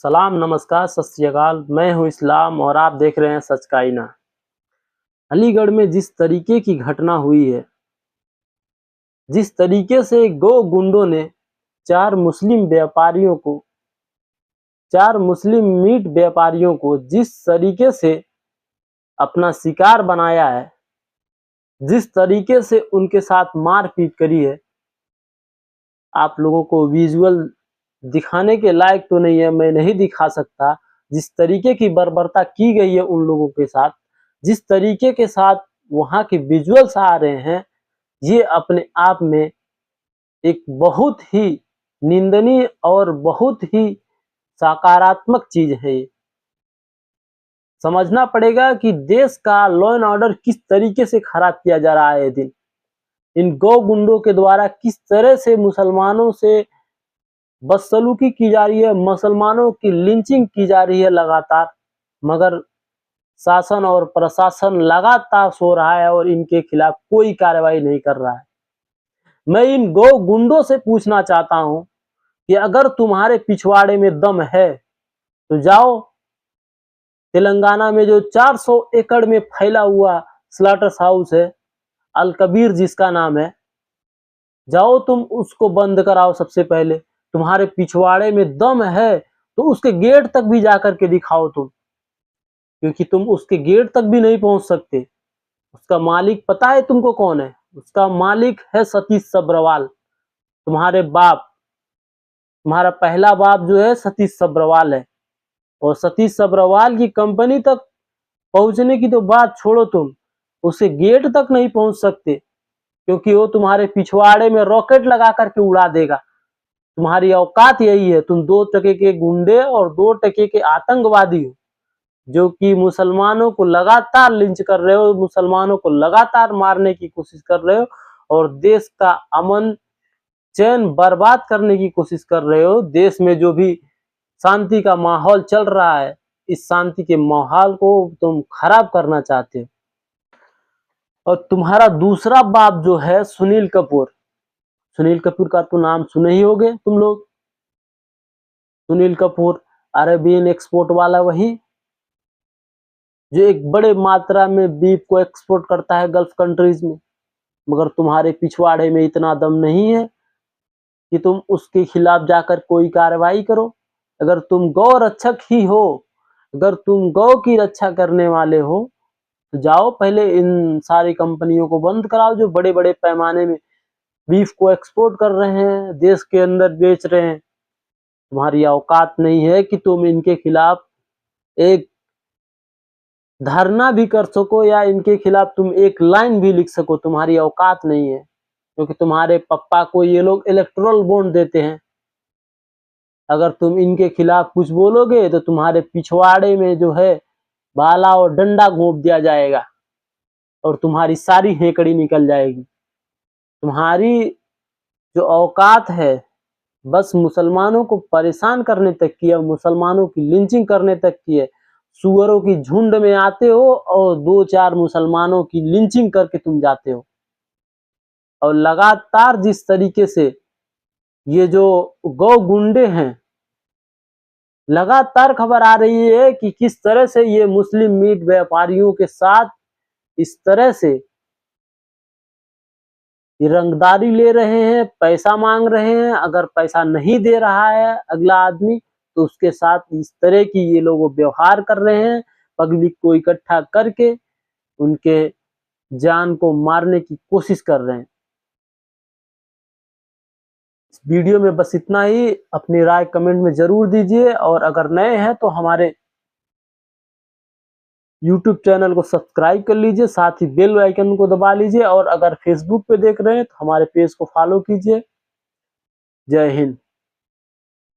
सलाम, नमस्कार, सत श्री अकाल। मैं हूं इस्लाम और आप देख रहे हैं सच का आईना। अलीगढ़ में जिस तरीके की घटना हुई है, जिस तरीके से गो गुंडों ने चार मुस्लिम व्यापारियों को, चार मुस्लिम मीट व्यापारियों को जिस तरीके से अपना शिकार बनाया है, जिस तरीके से उनके साथ मारपीट करी है, आप लोगों को विजुअल दिखाने के लायक तो नहीं है, मैं नहीं दिखा सकता। जिस तरीके की बर्बरता की गई है उन लोगों के साथ, जिस तरीके के साथ वहां के विजुअल्स आ रहे हैं, ये अपने आप में एक बहुत ही निंदनीय और बहुत ही सकारात्मक चीज है। ये समझना पड़ेगा कि देश का लॉ एंड ऑर्डर किस तरीके से खराब किया जा रहा है। दिन इन गौ गुंडों के द्वारा किस तरह से मुसलमानों से बदसलूकी की जा रही है, मुसलमानों की लिंचिंग की जा रही है लगातार, मगर शासन और प्रशासन लगातार सो रहा है और इनके खिलाफ कोई कार्रवाई नहीं कर रहा है। मैं इन गौ गुंडों से पूछना चाहता हूं कि अगर तुम्हारे पिछवाड़े में दम है तो जाओ तेलंगाना में जो 400 एकड़ में फैला हुआ स्लॉटर हाउस है, अल कबीर जिसका नाम है, जाओ तुम उसको बंद कराओ। सबसे पहले तुम्हारे पिछवाड़े में दम है तो उसके गेट तक भी जाकर के दिखाओ तुम, क्योंकि तुम उसके गेट तक भी नहीं पहुंच सकते। उसका मालिक पता है तुमको कौन है? उसका मालिक है सतीश सब्रवाल, तुम्हारे बाप, तुम्हारा पहला बाप जो है सतीश सब्रवाल है। और सतीश सब्रवाल की कंपनी तक पहुंचने की तो बात छोड़ो, तुम उसके गेट तक नहीं पहुंच सकते, क्योंकि वो तुम्हारे पिछवाड़े में रॉकेट लगा करके उड़ा देगा। तुम्हारी औकात यही है, तुम 2 टके के गुंडे और 2 टके के आतंकवादी हो, जो कि मुसलमानों को लगातार लिंच कर रहे हो, मुसलमानों को लगातार मारने की कोशिश कर रहे हो और देश का अमन चैन बर्बाद करने की कोशिश कर रहे हो। देश में जो भी शांति का माहौल चल रहा है, इस शांति के माहौल को तुम खराब करना चाहते हो। और तुम्हारा दूसरा बाप जो है सुनील कपूर, सुनील कपूर का तो नाम सुने ही होगे तुम लोग। सुनील कपूर अरेबियन एक्सपोर्ट वाला, वही जो एक बड़े मात्रा में बीफ को एक्सपोर्ट करता है गल्फ कंट्रीज में। मगर तुम्हारे पिछवाड़े में इतना दम नहीं है कि तुम उसके खिलाफ जाकर कोई कार्रवाई करो। अगर तुम गौ रक्षक ही हो, अगर तुम गौ की रक्षा करने वाले हो, तो जाओ पहले इन सारी कंपनियों को बंद कराओ जो बड़े बड़े पैमाने में बीफ को एक्सपोर्ट कर रहे हैं, देश के अंदर बेच रहे हैं। तुम्हारी औकात नहीं है कि तुम इनके खिलाफ एक धरना भी कर सको या इनके खिलाफ तुम एक लाइन भी लिख सको। तुम्हारी औकात नहीं है, क्योंकि तुम्हारे पप्पा को ये लोग इलेक्टोरल बॉन्ड देते हैं। अगर तुम इनके खिलाफ कुछ बोलोगे तो तुम्हारे पिछवाड़े में जो है भाला और डंडा घोंप दिया जाएगा और तुम्हारी सारी हेकड़ी निकल जाएगी। तुम्हारी जो औकात है बस मुसलमानों को परेशान करने तक की है, मुसलमानों की लिंचिंग करने तक की है। सुअरों की झुंड में आते हो और 2-4 मुसलमानों की लिंचिंग करके तुम जाते हो। और लगातार जिस तरीके से ये जो गौ गुंडे हैं, लगातार खबर आ रही है कि किस तरह से ये मुस्लिम मीट व्यापारियों के साथ इस तरह से ये रंगदारी ले रहे हैं, पैसा मांग रहे हैं। अगर पैसा नहीं दे रहा है अगला आदमी तो उसके साथ इस तरह की ये लोग व्यवहार कर रहे हैं, पब्लिक को इकट्ठा करके उनके जान को मारने की कोशिश कर रहे हैं। इस वीडियो में बस इतना ही। अपनी राय कमेंट में जरूर दीजिए और अगर नए हैं तो हमारे YouTube चैनल को सब्सक्राइब कर लीजिए, साथ ही बेल आइकन को दबा लीजिए और अगर फेसबुक पे देख रहे हैं तो हमारे पेज को फॉलो कीजिए। जय हिंद।